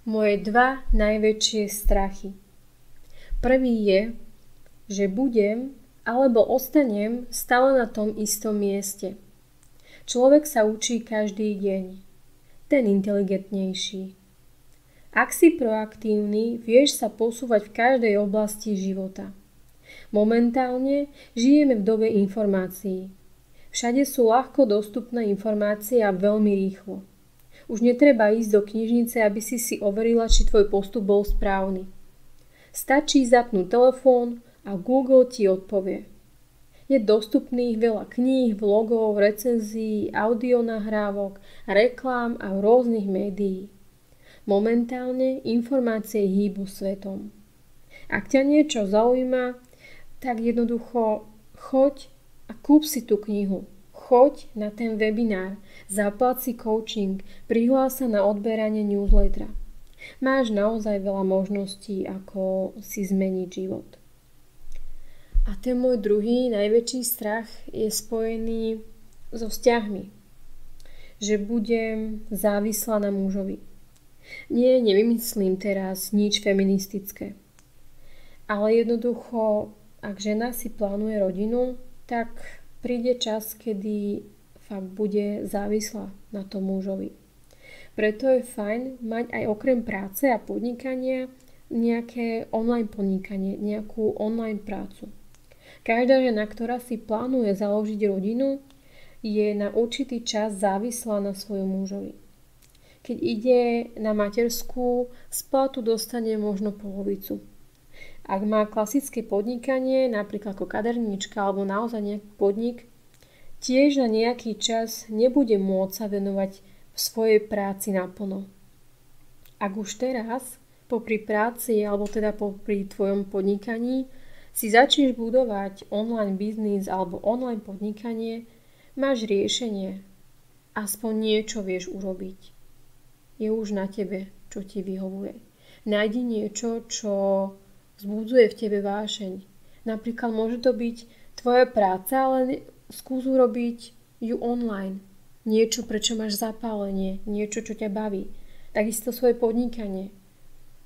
Moje dva najväčšie strachy. Prvý je, že budem alebo ostanem stále na tom istom mieste. Človek sa učí každý deň. Ten inteligentnejší. Ak si proaktívny, vieš sa posúvať v každej oblasti života. Momentálne žijeme v dobe informácií. Všade sú ľahko dostupné informácie a veľmi rýchlo. Už netreba ísť do knižnice, aby si overila, či tvoj postup bol správny. Stačí zapnúť telefón a Google ti odpovie. Je dostupných veľa kníh, vlogov, recenzií, audionahrávok, reklám a rôznych médií. Momentálne informácie hýbu svetom. Ak ťa niečo zaujíma, tak jednoducho choď a kúp si tú knihu. Choď na ten webinár, zaplať si coaching, prihlás sa na odberanie newslettera. Máš naozaj veľa možností, ako si zmeniť život. A ten môj druhý najväčší strach je spojený so vzťahmi. Že budem závislá na mužovi. Nie, nevymyslím teraz nič feministické. Ale jednoducho, ak žena si plánuje rodinu, tak príde čas, kedy fakt bude závislá na tom mužovi. Preto je fajn mať aj okrem práce a podnikania nejaké online podnikanie, nejakú online prácu. Každá žena, ktorá si plánuje založiť rodinu, je na určitý čas závislá na svojom mužovi. Keď ide na materskú, z platu dostane možno polovicu. Ak má klasické podnikanie, napríklad ako kaderníčka alebo naozaj nejaký podnik, tiež na nejaký čas nebude môcť sa venovať v svojej práci naplno. Ak už teraz, popri práci alebo teda popri tvojom podnikaní, si začneš budovať online biznis alebo online podnikanie, máš riešenie. Aspoň niečo vieš urobiť. Je už na tebe, čo ti vyhovuje. Nájdi niečo, čo vzbudzuje v tebe vášeň. Napríklad môže to byť tvoja práca, ale skús urobiť ju online. Niečo, prečo máš zapálenie, niečo, čo ťa baví. Takisto svoje podnikanie.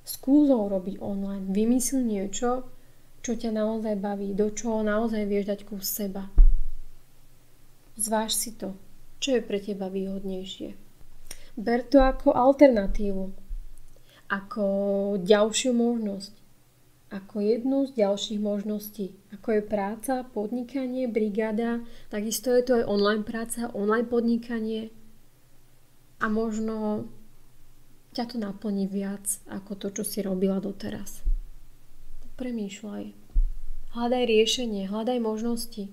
Skús ho urobiť online. Vymysli niečo, čo ťa naozaj baví, do čoho naozaj vieš dať kus seba. Zváž si to, čo je pre teba výhodnejšie. Ber to ako alternatívu, ako ďalšiu možnosť. Ako jednu z ďalších možností. Ako je práca, podnikanie, brigáda, takisto je to aj online práca, online podnikanie a možno ťa to naplní viac ako to, čo si robila doteraz. Premýšľaj. Hľadaj riešenie, hľadaj možnosti.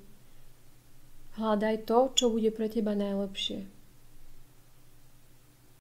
Hľadaj to, čo bude pre teba najlepšie.